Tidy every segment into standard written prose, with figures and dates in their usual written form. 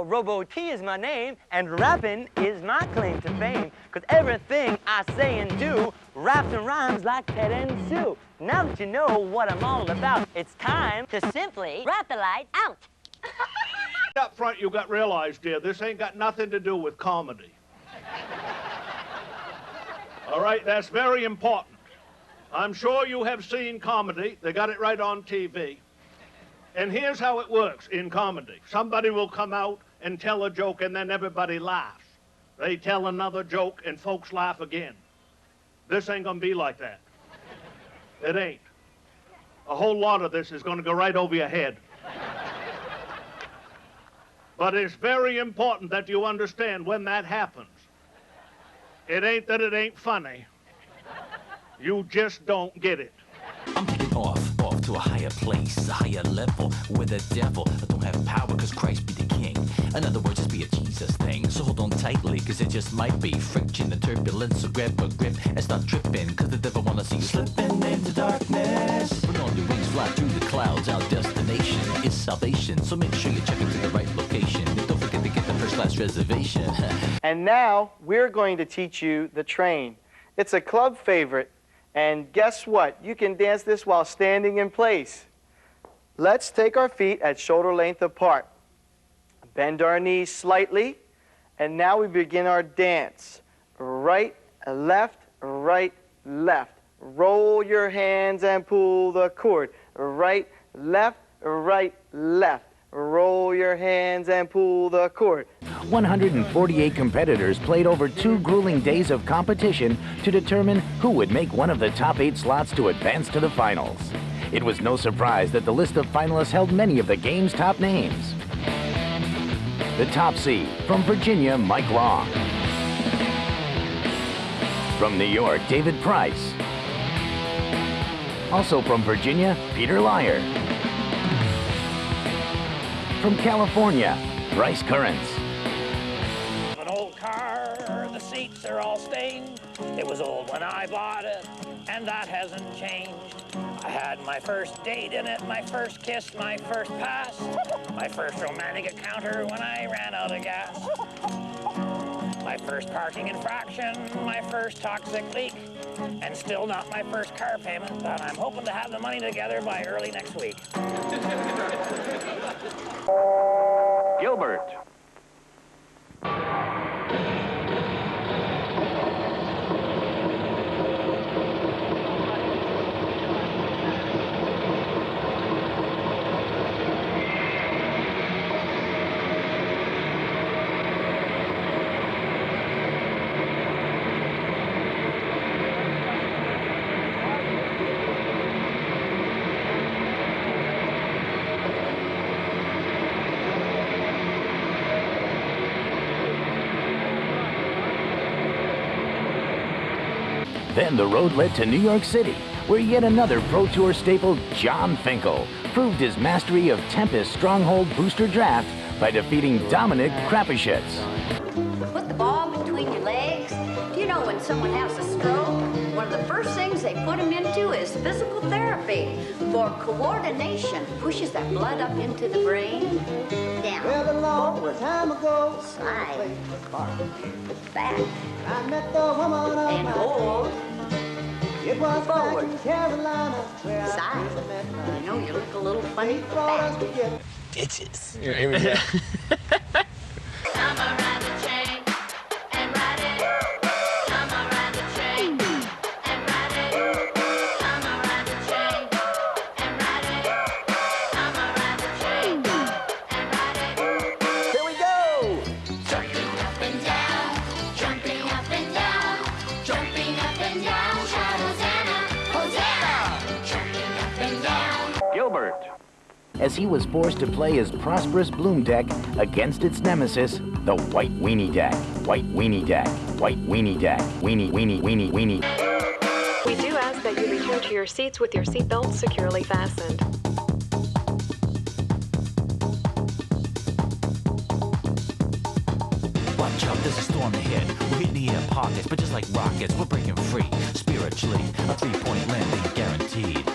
Robo T is my name, and rapping is my claim to fame. Cause everything I say and do raps and rhymes like Ted and Sue. Now that you know what I'm all about, it's time to simply rap the light out. Up front, you got to realize, dear, this ain't got nothing to do with comedy. All right, that's very important. I'm sure you have seen comedy. They got it right on TV. And here's how it works in comedy. Somebody will come out and tell a joke, and then everybody laughs. They tell another joke, and folks laugh again. This ain't gonna be like that. It ain't. A whole lot of this is gonna go right over your head. But it's very important that you understand when that happens. It ain't that it ain't funny. You just don't get it. I'm taking off to a higher place, a higher level, where the devil don't have power because Christ be the king. In other words, just be a Jesus thing. So hold on tightly, cause it just might be friction and turbulence. So grab a grip and start tripping, cause the devil wanna see you slipping into darkness. When all your wings fly through the clouds, our destination is salvation. So make sure you're checking to the right location. And don't forget to get the first class reservation. And now we're going to teach you the train. It's a club favorite. And guess what? You can dance this while standing in place. Let's take our feet at shoulder length apart. Bend our knees slightly. And now we begin our dance. Right, left, right, left. Roll your hands and pull the cord. Right, left, right, left. Roll your hands and pull the cord. 148 competitors played over 2 grueling days of competition to determine who would make one of the top 8 slots to advance to the finals. It was no surprise that the list of finalists held many of the game's top names. The top seed, from Virginia, Mike Long. From New York, David Price. Also from Virginia, Peter Lyer. From California, Bryce Currents. An old car, the seats are all stained. It was old when I bought it, and that hasn't changed. I had my first date in it, my first kiss, my first pass, my first romantic encounter when I ran out of gas. My first parking infraction, my first toxic leak, and still not my first car payment, but I'm hoping to have the money together by early next week. Gilbert. Then the road led to New York City, where yet another Pro Tour staple, John Finkel, proved his mastery of Tempest Stronghold Booster Draft by defeating Dominic Krapischitz. Put the ball between your legs. Do you know when someone has a stroke, one of the first things they put them into is physical therapy for coordination. Pushes that blood up into the brain. Down. Well, a long time ago, Side. Back. I met the woman of And my hold. dreams. It was Forward. back in Carolina where Side. I first met her. You know, you look a little funny. They brought us Back. together. Bitches. Come around the train and ride it. Come around the train and ride it. Come around the train and ride it. Come around the train and ride it. Here we go! Jumping up and down, jumping up and down, jumping up and down. Shout Hosanna, Hosanna. Jumping up and down. Gilbert. As he was forced to play his prosperous Bloom deck against its nemesis, the White Weenie deck. White Weenie deck. White Weenie deck. Weenie, weenie, weenie, weenie. We do ask that you return to your seats with your seatbelts securely fastened. Watch out, there's a storm ahead. We're hitting the air pockets, but just like rockets, we're breaking free. Spiritually, a 3-point landing guaranteed.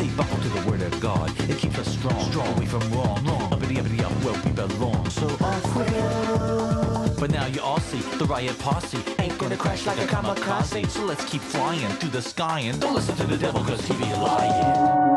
Stay buckled to the word of God. It keeps us strong, away from wrong. Uppity uppity up where we belong. So off we go. But now you all see the riot posse ain't gonna crash like a kamikaze. So let's keep flying through the sky and don't listen to the devil, cause he be lying.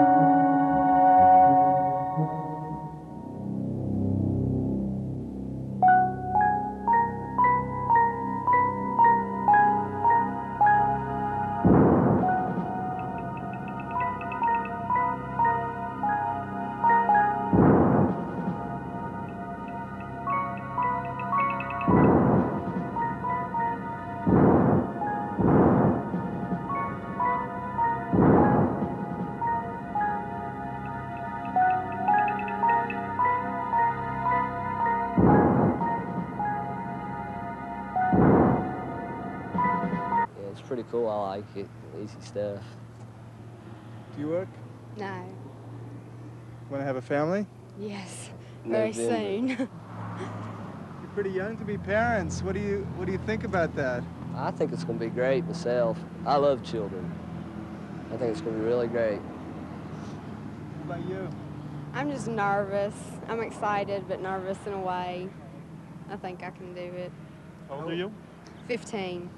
It's pretty cool. I like it. Easy stuff. Do you work? No. Want to have a family? Yes. Very soon. You're pretty young to be parents. What do you think about that? I think it's going to be great myself. I love children. I think it's going to be really great. What about you? I'm just nervous. I'm excited, but nervous in a way. I think I can do it. How old are you? 15.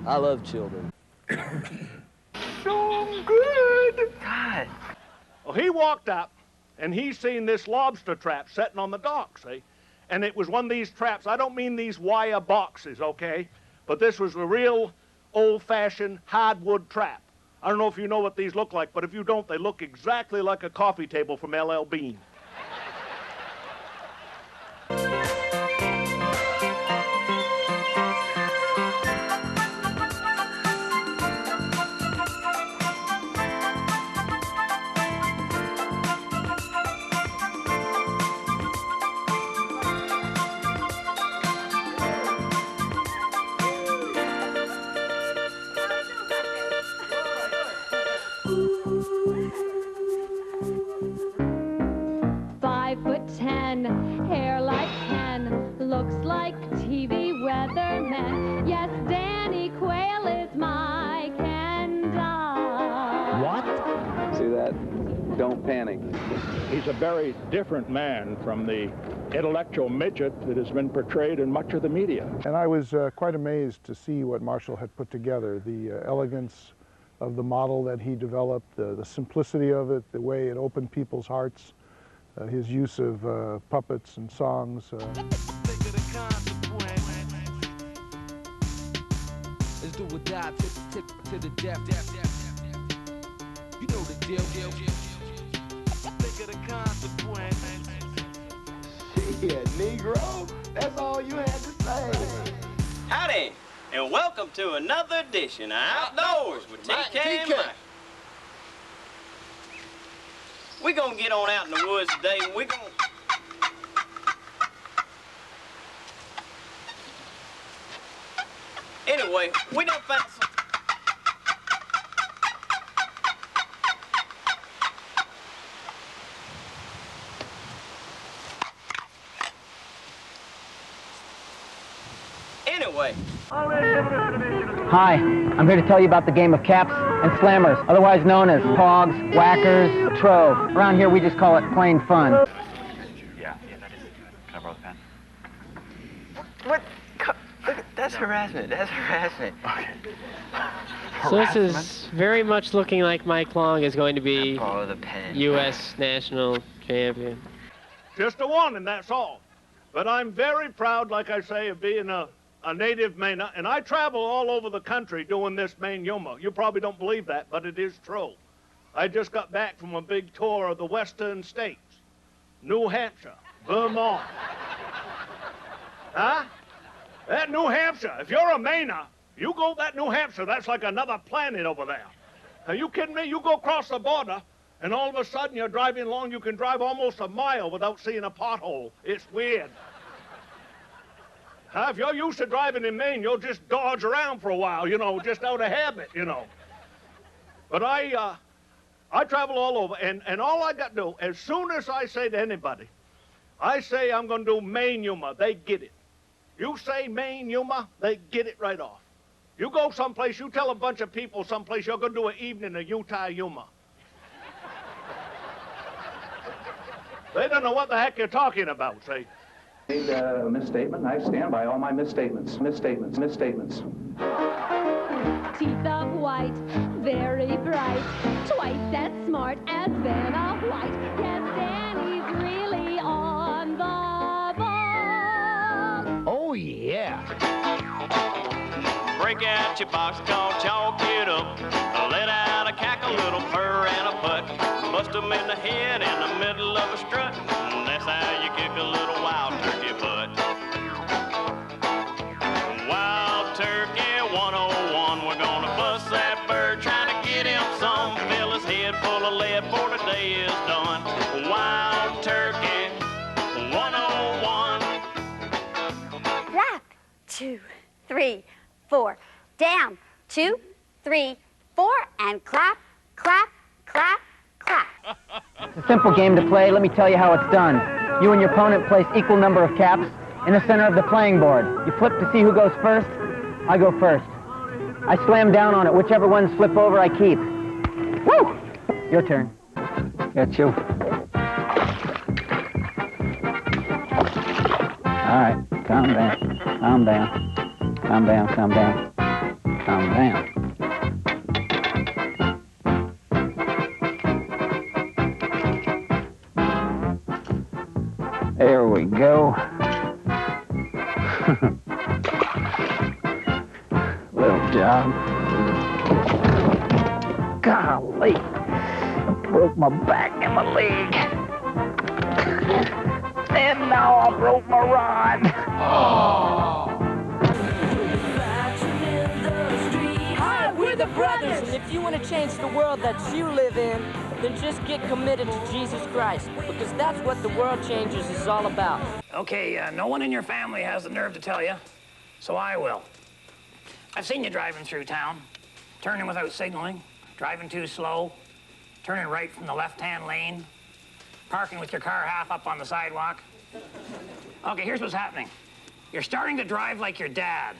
I love children. So good! God. Well, he walked up, and he seen this lobster trap sitting on the dock, see? And it was one of these traps. I don't mean these wire boxes, okay? But this was a real old-fashioned hardwood trap. I don't know if you know what these look like, but if you don't, they look exactly like a coffee table from L.L. Bean. Hair like Ken, looks like TV weatherman. Yes, Danny Quayle is my Ken doll. What? See that? Don't panic. He's a very different man from the intellectual midget that has been portrayed in much of the media. And I was quite amazed to see what Marshall had put together, the elegance of the model that he developed, the simplicity of it, the way it opened people's hearts. His use of puppets and songs. Let's do a dive to the depth. You know the deal. Think of the consequence. Yeah, Negro, that's all you had to say. Howdy, and welcome to another edition of Outdoors with TK and Mike. We're gonna get on out in the woods today, and we're gonna... Anyway, we done found some... Anyway. Hi, I'm here to tell you about the game of caps and slammers, otherwise known as hogs, whackers, trove. Around here we just call it plain fun. Yeah, that is. Can I borrow the pen? What? Look, that's harassment. That's harassment. Okay. So this is very much looking like Mike Long is going to be Borrow the pen. U.S. national champion. Just a warning, that's all. But I'm very proud, like I say, of being a native Mainer, and I travel all over the country doing this Maine humor. You probably don't believe that, but it is true. I just got back from a big tour of the western states. New Hampshire, Vermont. Huh? That New Hampshire, if you're a Mainer, you go to that New Hampshire, that's like another planet over there. Are you kidding me? You go across the border, and all of a sudden you're driving along, you can drive almost a mile without seeing a pothole. It's weird. If you're used to driving in Maine, you'll just dodge around for a while, you know, just out of habit, you know. But I travel all over, and all I got to do, as soon as I say to anybody, I say I'm going to do Maine humor, they get it. You say Maine humor, they get it right off. You go someplace, you tell a bunch of people someplace you're going to do an evening of Utah humor. They don't know what the heck you're talking about, see? Made a misstatement, and I stand by all my misstatements. Misstatements. Teeth of white, very bright, twice as smart as Vanna White. Yes, Danny's really on the ball. Oh, yeah. Break out your box, call, chalk it up. Let out a cackle, little purr and a putt. Bust 'em in the head in the middle of a strut. And that's how you kick a little wild turkey butt. Wild turkey 101, we're gonna bust that bird, trying to get him some. Fill his head full of lead before the day is done. Wild turkey 101. Clap, 2, 3, 4. Down, 2, 3, 4, and clap, clap, clap, clap. It's a simple game to play. Let me tell you how it's done. You and your opponent place equal number of caps in the center of the playing board. You flip to see who goes first. I go first. I slam down on it. Whichever ones flip over, I keep. Woo! Your turn. Got you. All right, calm down. Calm down. Calm down, calm down. Calm down. There we go. Little job. Golly. Broke my back and my leg. And now I broke my rod. Oh. Hi, we're the brothers. And if you want to change the world that you live in, then just get committed to Jesus Christ, because that's what the World Changers is all about. Okay, no one in your family has the nerve to tell you, so I will. I've seen you driving through town, turning without signaling, driving too slow, turning right from the left-hand lane, parking with your car half up on the sidewalk. Okay, here's what's happening. You're starting to drive like your dad.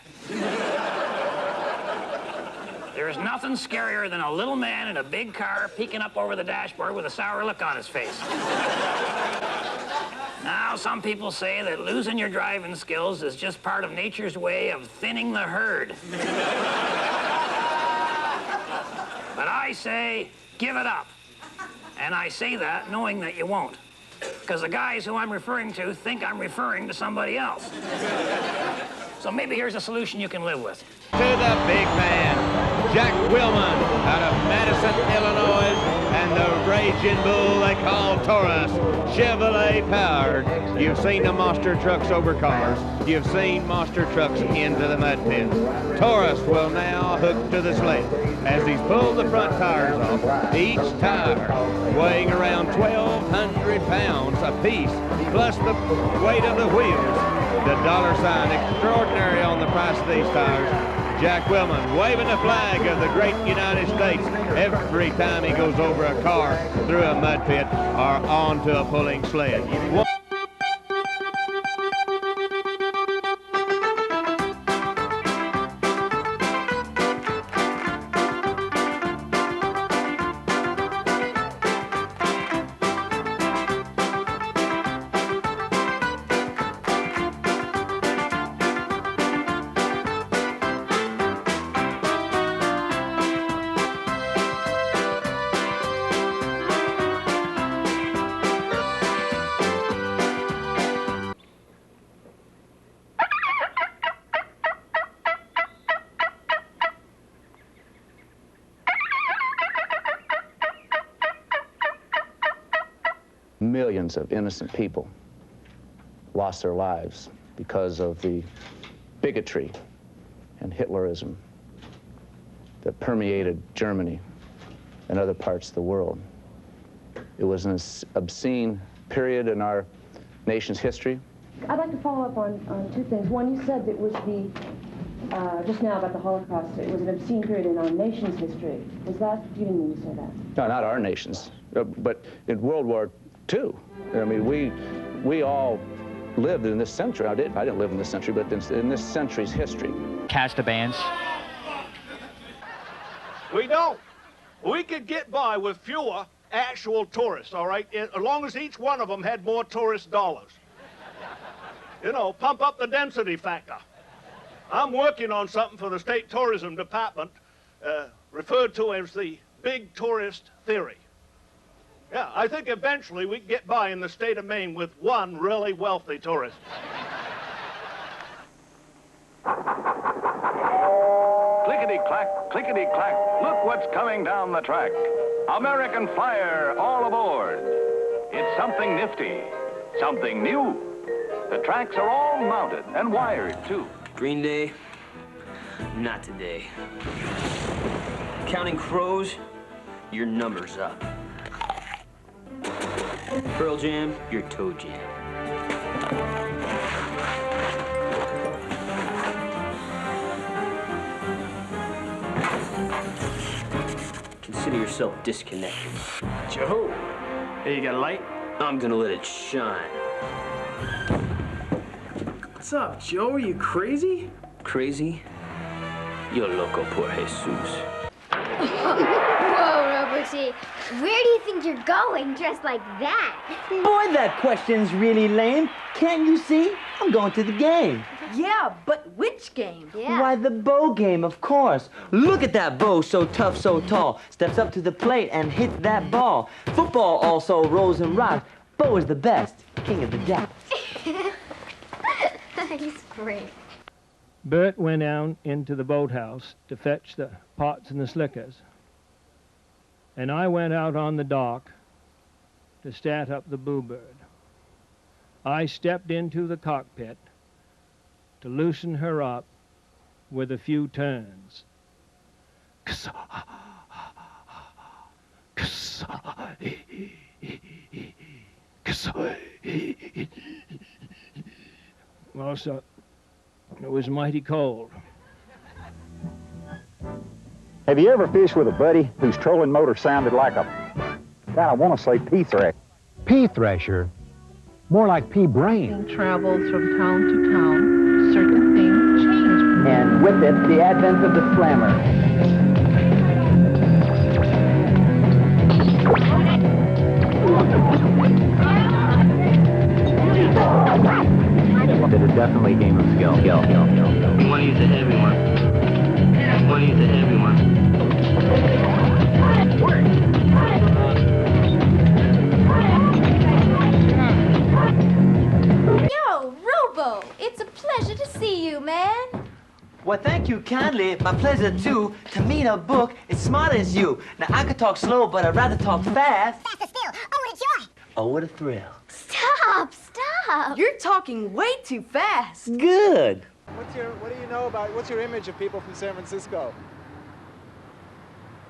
There is nothing scarier than a little man in a big car peeking up over the dashboard with a sour look on his face. Now, some people say that losing your driving skills is just part of nature's way of thinning the herd. But I say, give it up. And I say that knowing that you won't. Because the guys who I'm referring to think I'm referring to somebody else. So maybe here's a solution you can live with. To the big man, Jack Willman, out of Madison, Illinois, and the raging bull they call Taurus, Chevrolet powered. You've seen the monster trucks over cars. You've seen monster trucks into the mud pits. Taurus will now hook to the sled as he's pulled the front tires off, each tire weighing around 1,200 pounds apiece, plus the weight of the wheels. The dollar sign extraordinary on the price of these tires. Jack Willman waving the flag of the great United States every time he goes over a car, through a mud pit, or onto a pulling sled. Millions of innocent people lost their lives because of the bigotry and Hitlerism that permeated Germany and other parts of the world. It was an obscene period in our nation's history. I'd like to follow up on two things. One, you said it was the, just now about the Holocaust, it was an obscene period in our nation's history. Was that, you didn't mean to say that? No, not our nation's, but in World War II. I mean, we all lived in this century. I didn't live in this century, but in this century's history. Cast of bands. We don't. We could get by with fewer actual tourists, all right? As long as each one of them had more tourist dollars. You know, pump up the density factor. I'm working on something for the State Tourism Department referred to as the big tourist theory. Yeah, I think eventually we can get by in the state of Maine with one really wealthy tourist. Clickety-clack, clickety-clack, look what's coming down the track. American Flyer all aboard. It's something nifty, something new. The tracks are all mounted and wired, too. Green Day? Not today. Counting Crows? Your number's up. Pearl Jam? Your toe jam. Consider yourself disconnected. Joe! Hey, you got a light? I'm gonna let it shine. What's up, Joe? Are you crazy? Crazy? Yo loco por Jesus. Whoa, Roberty. Where do you think you're going dressed like that? Boy, that question's really lame. Can't you see? I'm going to the game. Yeah, but which game? Why, the bow game, of course. Look at that bow, so tough, so tall. Steps up to the plate and hits that ball. Football also rolls and rocks. Bo is the best, king of the jacks. He's great. Bert went down into the boathouse to fetch the pots and the slickers. And I went out on the dock to start up the Bluebird. I stepped into the cockpit to loosen her up with a few turns. Well, so it was mighty cold. Have you ever fished with a buddy whose trolling motor sounded like a, God, I want to say pea thresher? Pea thresher? More like pea brain. Travels from town to town, certain things change. And with it, the advent of the slammer. It is definitely a game of skill. You want to use a heavy one. You want to use a heavy one. Yo, Robo, it's a pleasure to see you, man. Well, thank you kindly. My pleasure, too. To meet a book as smart as you. Now, I could talk slow, but I'd rather talk fast. Faster still. Oh, what a joy. Oh, what a thrill. Stop. You're talking way too fast. Good. What do you know about, what's your image of people from San Francisco?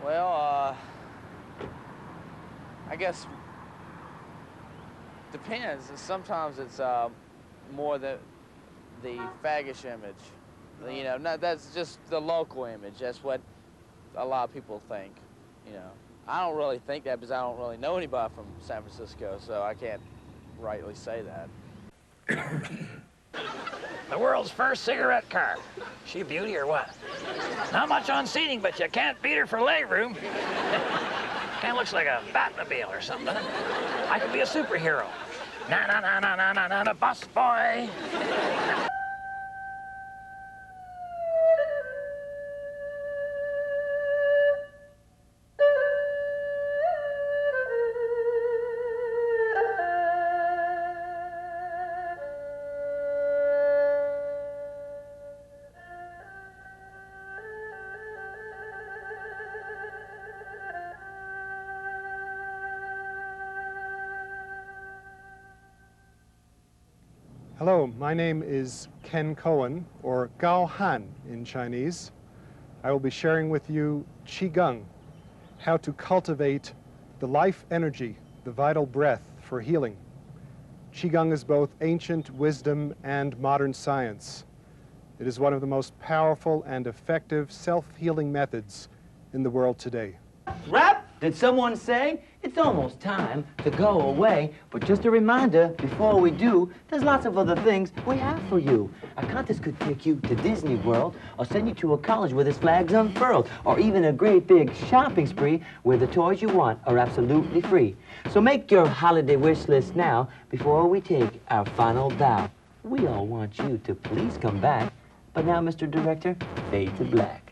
Well, I guess depends. Sometimes it's more the faggish image. You know, that's just the local image. That's what a lot of people think, you know. I don't really think that because I don't really know anybody from San Francisco, so I can't rightly say that. The world's first cigarette car. She a beauty or what? Not much on seating, but you can't beat her for legroom. Kind of looks like a Batmobile or something, doesn't it? I could be a superhero. Na boss boy. Hello, my name is Ken Cohen, or Gao Han in Chinese. I will be sharing with you Qigong, how to cultivate the life energy, the vital breath for healing. Qigong is both ancient wisdom and modern science. It is one of the most powerful and effective self-healing methods in the world today. Rap Did someone say it's almost time to go away? But just a reminder, before we do, there's lots of other things we have for you. A contest could take you to Disney World, or send you to a college where this flag's unfurled, or even a great big shopping spree where the toys you want are absolutely free. So make your holiday wish list now before we take our final bow. We all want you to please come back. But now, Mr. Director, fade to black.